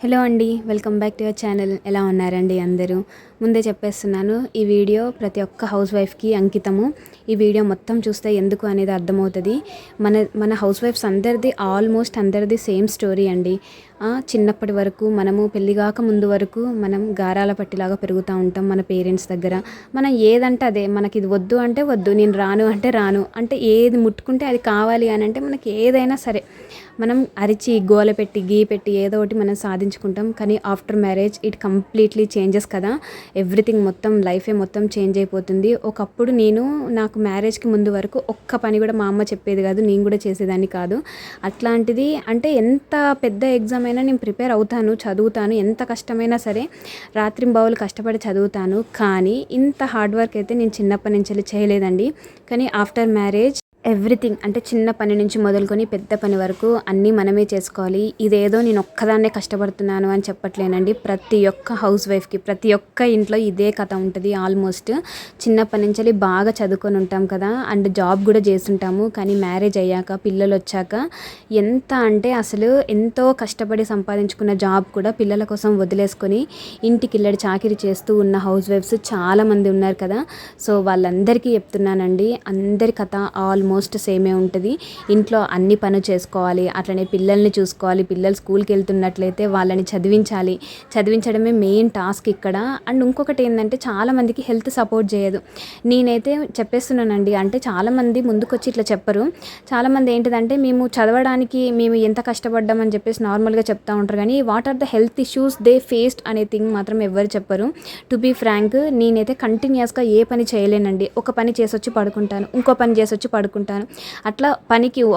Hello అండి, welcome back to your channel. ఎలా ఉన్నారండి అందరూ? ముందే చెప్పేస్తున్నాను, ఈ వీడియో ప్రతి ఒక్క హౌస్ వైఫ్కి అంకితము. ఈ వీడియో మొత్తం చూస్తే ఎందుకు అనేది అర్థమవుతుంది. మన మన హౌస్ వైఫ్స్ అందరిది ఆల్మోస్ట్ అందరిది సేమ్ స్టోరీ అండి. చిన్నప్పటి వరకు మనము పెళ్ళిగాక ముందు వరకు మనం గారాల పట్టిలాగా పెరుగుతూ ఉంటాం మన పేరెంట్స్ దగ్గర. మనం ఏదంటే అదే, మనకి ఇది వద్దు అంటే వద్దు, నేను రాను అంటే రాను, అంటే ఏది ముట్టుకుంటే అది కావాలి అని అంటే మనకి ఏదైనా సరే మనం అరిచి గోల పెట్టి గీ పెట్టి ఏదో ఒకటి మనం సాధించుకుంటాం. కానీ after marriage it completely changes కదా. ఎవ్రీథింగ్ మొత్తం లైఫే మొత్తం చేంజ్ అయిపోతుంది. ఒకప్పుడు నాకు మ్యారేజ్కి ముందు వరకు ఒక్క పని కూడా మా అమ్మ చెప్పేది కాదు, నేను కూడా చేసేదాన్ని కాదు. అట్లాంటిది అంటే ఎంత పెద్ద ఎగ్జామ్ అయినా నేను ప్రిపేర్ అవుతాను, చదువుతాను, ఎంత కష్టమైనా సరే రాత్రింబవళ్ళు కష్టపడి చదువుతాను. కానీ ఇంత హార్డ్ వర్క్ అయితే నేను చిన్నప్పటి నుంచి చేయలేదండి. కానీ ఆఫ్టర్ మ్యారేజ్ ఎవ్రీథింగ్ అంటే చిన్న పని నుంచి మొదలుకొని పెద్ద పని వరకు అన్నీ మనమే చేసుకోవాలి. ఇదేదో నేను ఒక్కదాన్నే కష్టపడుతున్నాను అని చెప్పట్లేనండి. ప్రతి ఒక్క హౌస్ వైఫ్కి ప్రతి ఒక్క ఇంట్లో ఇదే కథ ఉంటుంది. ఆల్మోస్ట్ చిన్నప్పటి నుంచి బాగా చదువుకొని ఉంటాం కదా, అండ్ జాబ్ కూడా చేస్తుంటాము. కానీ మ్యారేజ్ అయ్యాక పిల్లలు వచ్చాక ఎంత అంటే అసలు ఎంతో కష్టపడి సంపాదించుకున్న జాబ్ కూడా పిల్లల కోసం వదిలేసుకొని ఇంటికి ఇల్లడి చాకిరీ చేస్తూ ఉన్న హౌస్ వైఫ్స్ చాలామంది ఉన్నారు కదా. సో వాళ్ళందరికీ చెప్తున్నానండి, అందరి కథ ఆల్మోస్ట్ సేమే ఉంటుంది. ఇంట్లో అన్ని పనులు చేసుకోవాలి, అట్లనే పిల్లల్ని చూసుకోవాలి. పిల్లలు స్కూల్కి వెళ్తున్నట్లయితే వాళ్ళని చదివించడమే మెయిన్ టాస్క్ ఇక్కడ. అండ్ ఇంకొకటి ఏంటంటే చాలామందికి హెల్త్ సపోర్ట్ చేయదు. నేనైతే చెప్పేస్తున్నానండి, అంటే చాలామంది ముందుకొచ్చి ఇట్లా చెప్పరు. చాలామంది ఏంటిదంటే మేము చదవడానికి మేము ఎంత కష్టపడ్డామని చెప్పేసి నార్మల్గా చెప్తూ ఉంటారు. కానీ what are the health issues they faced అనే థింగ్ మాత్రం ఎవరు చెప్పరు. టు బీ ఫ్రాంక్, నేనైతే కంటిన్యూస్గా ఏ పని చేయలేనండి. ఒక పని చేసొచ్చి పడుకుంటాను, ఇంకో పని చేసొచ్చి పడుకుంటాను. అట్లా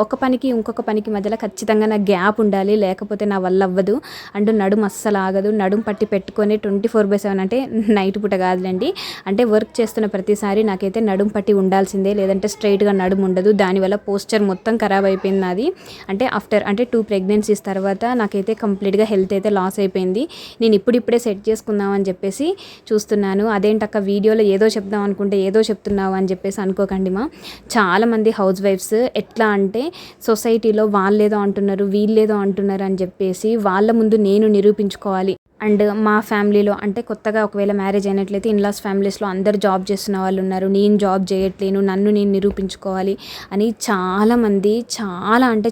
ఒక పనికి ఇంకొక పనికి మధ్యలో ఖచ్చితంగా నా గ్యాప్ ఉండాలి, లేకపోతే నా వల్ల అవ్వదు. అండ్ నడుము అస్సలు ఆగదు. నడుము పట్టి పెట్టుకొని 24/7 అంటే నైట్ పూట కాదులేండి, అంటే వర్క్ చేస్తున్న ప్రతిసారి నాకైతే నడుము పట్టి ఉండాల్సిందే, లేదంటే స్ట్రైట్గా నడుము ఉండదు. దానివల్ల పోస్చర్ మొత్తం ఖరాబ్ అయిపోయింది నాది. అంటే ఆఫ్టర్ 2 ప్రెగ్నెన్సీస్ తర్వాత నాకైతే కంప్లీట్గా హెల్త్ అయితే లాస్ అయిపోయింది. నేను ఇప్పుడిప్పుడే సెట్ చేసుకుందామని చెప్పేసి చూస్తున్నాను. అదేంటక్క వీడియోలో ఏదో చెప్దాం అనుకుంటే ఏదో చెప్తున్నావు అని చెప్పేసి అనుకోకండి. చాలామంది హౌస్ వైఫ్స్ ఎట్లా అంటే సొసైటీలో వాళ్ళేదో అంటున్నారు, వీళ్ళేదో అంటున్నారు అని చెప్పేసి వాళ్ళ ముందు నేను నిరూపించుకోవాలి. అండ్ మా ఫ్యామిలీలో అంటే కొత్తగా ఒకవేళ మ్యారేజ్ అయినట్లయితే ఇన్లాస్ ఫ్యామిలీస్లో అందరు జాబ్ చేస్తున్న వాళ్ళు ఉన్నారు. నేను జాబ్ చేయట్లేను, నన్ను నేను నిరూపించుకోవాలి అని చాలామంది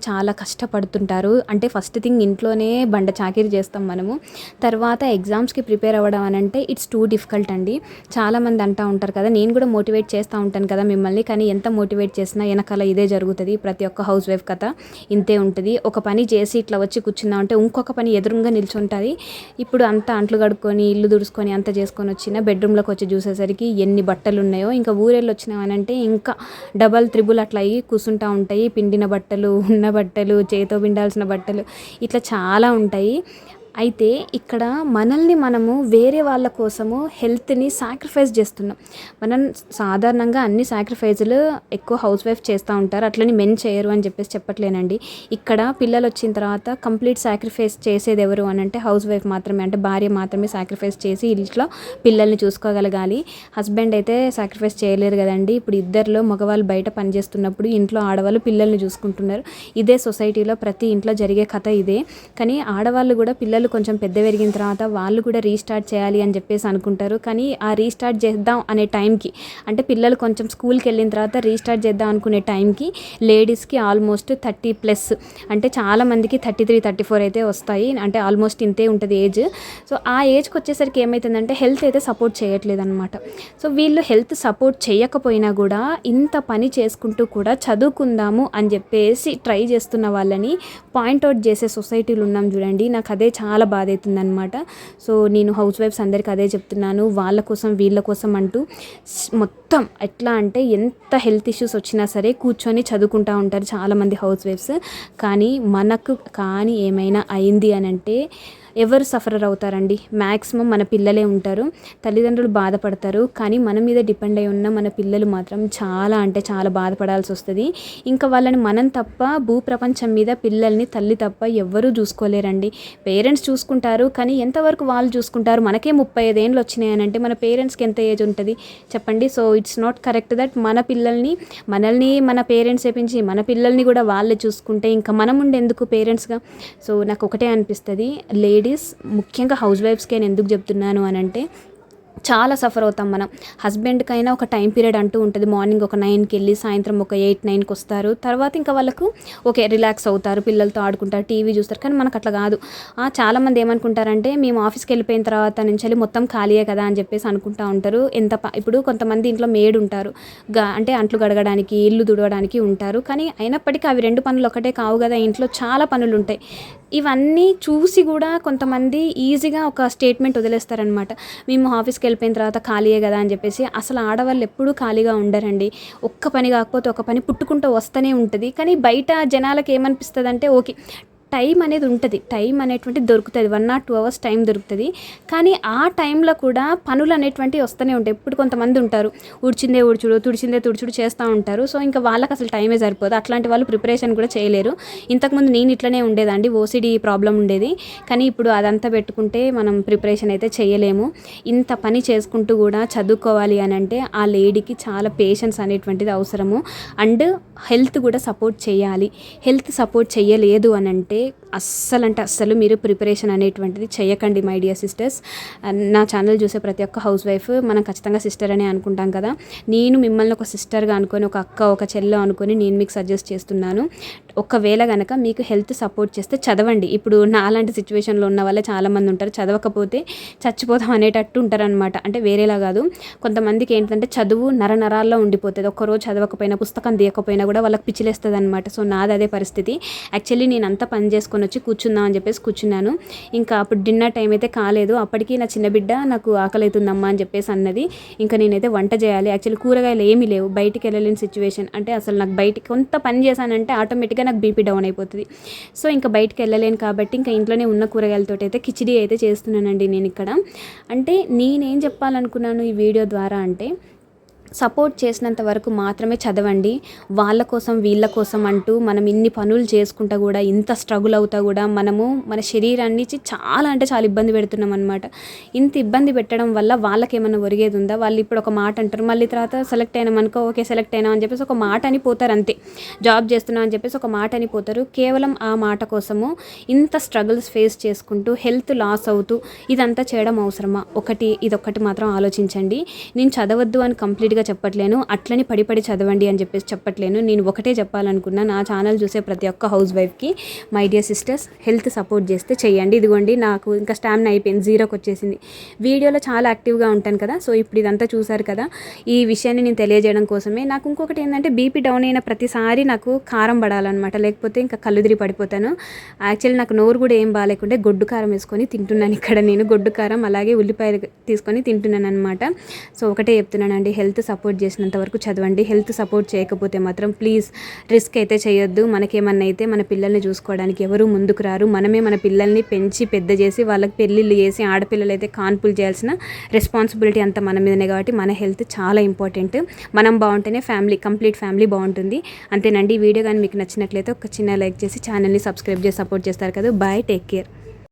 చాలా కష్టపడుతుంటారు. అంటే ఫస్ట్ థింగ్ ఇంట్లోనే బండ చాకిరీ చేస్తాం మనము. తర్వాత ఎగ్జామ్స్కి ప్రిపేర్ అవ్వడం అని అంటే ఇట్స్ టూ డిఫికల్ట్ అండి. చాలామంది అంటూ ఉంటారు కదా, నేను కూడా మోటివేట్ చేస్తూ ఉంటాను కదా మిమ్మల్ని. కానీ ఎంత మోటివేట్ చేసినా వెనకాల ఇదే జరుగుతుంది. ప్రతి ఒక్క హౌస్ వైఫ్ కథ ఇంతే ఉంటుంది. ఒక పని చేసి ఇట్లా వచ్చి కూర్చుందాం అంటే ఇంకొక పని ఎదురుగా నిల్చుంటుంది. ఇప్పుడు అంతా అంట్లు కడుక్కొని ఇల్లు తుడుచుకొని అంత చేసుకొని వచ్చిన బెడ్రూమ్లోకి వచ్చి చూసేసరికి ఎన్ని బట్టలు ఉన్నాయో. ఇంకా ఊరేళ్ళు వచ్చినామనంటే ఇంకా డబల్ త్రిబుల్ అట్లా అయ్యి కూర్చుంటూ ఉంటాయి. పిండిన బట్టలు, ఉన్న బట్టలు, చేతితో పిండాల్సిన బట్టలు, ఇట్లా చాలా ఉంటాయి. అయితే ఇక్కడ మనల్ని మనము వేరే వాళ్ళ కోసము హెల్త్ని సాక్రిఫైస్ చేస్తున్నాం. మనం సాధారణంగా అన్ని సాక్రిఫైజులు ఎక్కువ హౌస్ వైఫ్ చేస్తూ ఉంటారు, అట్లని మెన్ చేయరు అని చెప్పేసి చెప్పట్లేనండి. ఇక్కడ పిల్లలు వచ్చిన తర్వాత కంప్లీట్ సాక్రిఫైస్ చేసేది ఎవరు అని అంటే హౌస్ వైఫ్ మాత్రమే, అంటే భార్య మాత్రమే సాక్రిఫైస్ చేసి ఇంట్లో పిల్లల్ని చూసుకోగలగాలి. హస్బెండ్ అయితే సాక్రిఫైస్ చేయలేరు కదండి. ఇప్పుడు ఇద్దరిలో మగవాళ్ళు బయట పనిచేస్తున్నప్పుడు ఇంట్లో ఆడవాళ్ళు పిల్లల్ని చూసుకుంటున్నారు. ఇదే సొసైటీలో ప్రతి ఇంట్లో జరిగే కథ ఇదే. కానీ ఆడవాళ్ళు కూడా పిల్లలు కొంచెం పెద్ద పెరిగిన తర్వాత వాళ్ళు కూడా రీస్టార్ట్ చేయాలి అని చెప్పేసి అనుకుంటారు. కానీ ఆ రీస్టార్ట్ చేద్దాం అనే టైంకి, అంటే పిల్లలు కొంచెం స్కూల్కి వెళ్ళిన తర్వాత రీస్టార్ట్ చేద్దాం అనుకునే టైంకి లేడీస్కి ఆల్మోస్ట్ 30+, అంటే చాలామందికి 33, 34 అయితే వస్తాయి. అంటే ఆల్మోస్ట్ ఇంతే ఉంటుంది ఏజ్. సో ఆ ఏజ్కి వచ్చేసరికి ఏమవుతుందంటే హెల్త్ అయితే సపోర్ట్ చేయట్లేదు అనమాట. సో వీళ్ళు హెల్త్ సపోర్ట్ చేయకపోయినా కూడా ఇంత పని చేసుకుంటూ కూడా చదువుకుందాము అని చెప్పేసి ట్రై చేస్తున్న వాళ్ళని పాయింట్అవుట్ చేసే సొసైటీలు ఉన్నాం చూడండి. నాకు అదే చాలా బాధ అవుతుంది అనమాట. సో నేను హౌస్ వైఫ్స్ అందరికీ అదే చెప్తున్నాను, వాళ్ళ కోసం వీళ్ళ కోసం అంటూ మొత్తం ఎట్లా అంటే ఎంత హెల్త్ ఇష్యూస్ వచ్చినా సరే కూర్చొని చదువుకుంటూ ఉంటారు చాలామంది హౌస్ వైఫ్స్. కానీ ఏమైనా అయింది అని అంటే ఎవరు సఫరర్ అవుతారండి? మ్యాక్సిమం మన పిల్లలే ఉంటారు. తల్లిదండ్రులు బాధపడతారు, కానీ మన మీద డిపెండ్ అయి ఉన్న మన పిల్లలు మాత్రం చాలా బాధపడాల్సి వస్తుంది. ఇంకా వాళ్ళని మనం తప్ప భూప్రపంచం మీద పిల్లల్ని తల్లి తప్ప ఎవ్వరూ చూసుకోలేరండి. పేరెంట్స్ చూసుకుంటారు, కానీ ఎంతవరకు వాళ్ళు చూసుకుంటారు? మనకే 35 ఏళ్ళు వచ్చినాయనంటే మన పేరెంట్స్కి ఎంత ఏజ్ ఉంటుంది చెప్పండి. So it's not correct that మనల్ని మన పేరెంట్స్ చేపించి మన పిల్లల్ని కూడా వాళ్ళే చూసుకుంటే ఇంకా మనం ఉండేందుకు పేరెంట్స్గా? సో నాకు ఒకటే అనిపిస్తుంది, లేడీస్, ముఖ్యంగా హౌస్ వైఫ్స్కి నేను ఎందుకు చెప్తున్నాను అని అంటే, చాలా సఫర్ అవుతాం మనం. హస్బెండ్కైనా ఒక టైం పీరియడ్ అంటూ ఉంటుంది. మార్నింగ్ ఒక 9కి వెళ్ళి సాయంత్రం ఒక 8-9కి వస్తారు. తర్వాత ఇంకా వాళ్ళకు ఓకే రిలాక్స్ అవుతారు, పిల్లలతో ఆడుకుంటారు, టీవీ చూస్తారు. కానీ మనకు అట్లా కాదు. చాలామంది ఏమనుకుంటారంటే మేము ఆఫీస్కి వెళ్ళిపోయిన తర్వాత నుంచి మొత్తం ఖాళీయే కదా అని చెప్పేసి అనుకుంటూ ఉంటారు. ఇప్పుడు కొంతమంది ఇంట్లో మేడ్ ఉంటారు, అంటే అంట్లు గడగడానికి, ఇల్లు తుడవడానికి ఉంటారు. కానీ అయినప్పటికీ అవి 2 పనులు ఒకటే కావు కదా, ఇంట్లో చాలా పనులు ఉంటాయి. ఇవన్నీ చూసి కూడా కొంతమంది ఈజీగా ఒక స్టేట్మెంట్ వదిలేస్తారనమాట, మేము ఆఫీస్కి వెళ్ళిపోయిన తర్వాత ఖాళీయే కదా అని చెప్పేసి. అసలు ఆడవాళ్ళు ఎప్పుడూ ఖాళీగా ఉండరండి. ఒక్క పని కాకపోతే ఒక పని పుట్టుకుంటూ వస్తూనే ఉంటుంది. కానీ బయట జనాలకు ఏమనిపిస్తుంది అంటే ఓకే టైం అనేది ఉంటుంది, టైం అనేటువంటిది దొరుకుతుంది, 1 or 2 hours టైం దొరుకుతుంది. కానీ ఆ టైంలో కూడా పనులు అనేటువంటివి వస్తూనే ఉంటాయి. ఇప్పుడు కొంతమంది ఉంటారు, ఊడ్చిందే ఊడ్చుడు, తుడిచిందే తుడుచుడు చేస్తూ ఉంటారు. సో ఇంకా వాళ్ళకి అసలు టైమే సరిపోదు. అట్లాంటి వాళ్ళు ప్రిపరేషన్ కూడా చేయలేరు. ఇంతకుముందు నేను ఇట్లనే ఉండేదండి, ఓసిడి ప్రాబ్లం ఉండేది. కానీ ఇప్పుడు అదంతా పెట్టుకుంటే మనం ప్రిపరేషన్ అయితే చేయలేము. ఇంత పని చేసుకుంటూ కూడా చదువుకోవాలి అని అంటే ఆ లేడీకి చాలా పేషెన్స్ అనేటువంటిది అవసరము. అండ్ హెల్త్ కూడా సపోర్ట్ చేయాలి. హెల్త్ సపోర్ట్ చేయలేదు అని అంటే అస్సలు మీరు ప్రిపరేషన్ అనేటువంటిది చేయకండి మై డియర్ సిస్టర్స్. నా ఛానల్ చూసే ప్రతి ఒక్క హౌస్ వైఫ్ మనం ఖచ్చితంగా సిస్టర్ అనే అనుకుంటాం కదా. నేను మిమ్మల్ని ఒక సిస్టర్గా అనుకొని, ఒక అక్క, ఒక చెల్లె అనుకొని నేను మీకు సజెస్ట్ చేస్తున్నాను. ఒకవేళ కనుక మీకు హెల్త్ సపోర్ట్ చేస్తే చదవండి. ఇప్పుడు నాలాంటి సిచ్యువేషన్లో ఉన్న వాళ్ళే చాలామంది ఉంటారు, చదవకపోతే చచ్చిపోతాం అనేటట్టు ఉంటారనమాట. అంటే వేరేలా కాదు, కొంతమందికి ఏంటంటే చదువు నరాల్లో ఉండిపోతుంది. ఒక్కరోజు చదవకపోయినా, పుస్తకం తీయకపోయినా కూడా వాళ్ళకి పిచ్చిలేస్తుంది అనమాట. సో నాది అదే పరిస్థితి. యాక్చువల్లీ నేను అంతా పని చేసుకొని వచ్చి కూర్చుందాం అని చెప్పేసి కూర్చున్నాను. ఇంకా అప్పుడు డిన్నర్ టైం అయితే కాలేదు. అప్పటికి నా చిన్న బిడ్డ నాకు ఆకలి అవుతుందమ్మా అని చెప్పేసి అన్నది. ఇంకా నేనైతే వంట చేయాలి. యాక్చువల్లీ కూరగాయలు ఏమీ లేవు, బయటికి వెళ్ళలేని సిచ్యువేషన్. అంటే అసలు నాకు బయటికి కొంత పని చేశానంటే ఆటోమేటిక్గా నాకు బీపీ డౌన్ అయిపోతుంది. సో ఇంకా బయటికి వెళ్ళలేను కాబట్టి ఇంకా ఇంట్లోనే ఉన్న కూరగాయలతో అయితే కిచిడి అయితే చేస్తున్నానండి నేను ఇక్కడ. అంటే నేనేం చెప్పాలనుకున్నాను ఈ వీడియో ద్వారా అంటే, సపోర్ట్ చేసినంత వరకు మాత్రమే చదవండి. వాళ్ళ కోసం వీళ్ళ కోసం అంటూ మనం ఇన్ని పనులు చేసుకుంటా కూడా, ఇంత స్ట్రగుల్ అవుతా కూడా మనము మన శరీరాన్ని చాలా అంటే చాలా ఇబ్బంది పెడుతున్నాం అనమాట. ఇంత ఇబ్బంది పెట్టడం వల్ల వాళ్ళకి ఏమైనా ఒరిగేది ఉందా? వాళ్ళు ఇప్పుడు ఒక మాట అంటారు, మళ్ళీ తర్వాత సెలెక్ట్ అయినాం అనుకో, ఓకే సెలెక్ట్ అయినాం అని చెప్పేసి ఒక మాట అని పోతారు అంతే. జాబ్ చేస్తున్నాం అని చెప్పేసి ఒక మాట అని పోతారు. కేవలం ఆ మాట కోసము ఇంత స్ట్రగుల్స్ ఫేస్ చేసుకుంటూ హెల్త్ లాస్ అవుతూ ఇదంతా చేయడం అవసరమా? ఇదొక్కటి మాత్రం ఆలోచించండి. నేను చదవద్దు అని కంప్లీట్గా చెప్పట్లేను, అట్లని పడి చదవండి అని చెప్పేసి చెప్పట్లేను. నేను ఒకటే చెప్పాలనుకున్నా, నా ఛానల్ చూసే ప్రతి ఒక్క హౌస్ వైఫ్కి, my dear sisters, health support చేస్తే చెయ్యండి. ఇదిగోండి నాకు ఇంకా స్టామినా అయిపోయింది, 0కి వచ్చేసింది. వీడియోలో చాలా యాక్టివ్గా ఉంటాను కదా, సో ఇప్పుడు ఇదంతా చూసారు కదా. ఈ విషయాన్ని నేను తెలియజేయడం కోసమే. నాకు ఇంకొకటి ఏంటంటే, బీపీ డౌన్ అయిన ప్రతిసారి నాకు కారం పడాలన్నమాట, లేకపోతే ఇంకా కళ్ళుదిరి పడిపోతాను. యాక్చువల్లీ నాకు నోరు కూడా ఏం బాగాలేకుంటే గొడ్డు కారం వేసుకొని తింటున్నాను ఇక్కడ నేను. గొడ్డు కారం అలాగే ఉల్లిపాయలు తీసుకొని తింటున్నాను అనమాట. సో ఒకటే చెప్తున్నానండి, హెల్త్ సపోర్ట్ చేసినంత వరకు చదవండి. హెల్త్ సపోర్ట్ చేయకపోతే మాత్రం ప్లీజ్ రిస్క్ అయితే చేయొద్దు. మనకేమన్నా అయితే మన పిల్లల్ని చూసుకోవడానికి ఎవరు ముందుకు రారు. మనమే మన పిల్లల్ని పెంచి పెద్ద చేసి వాళ్ళకి పెళ్ళిళ్ళు చేసి, ఆడపిల్లలు అయితే కాన్పులు చేయాల్సిన రెస్పాన్సిబిలిటీ అంతా మన మీదనే. కాబట్టి మన హెల్త్ చాలా ఇంపార్టెంట్. మనం బాగుంటేనే కంప్లీట్ ఫ్యామిలీ బాగుంటుంది. అంతేనండి. ఈ వీడియో కానీ మీకు నచ్చినట్లయితే ఒక చిన్న లైక్ చేసి ఛానల్ని సబ్స్క్రైబ్ చేసి సపోర్ట్ చేస్తారు కదా. Bye, take care.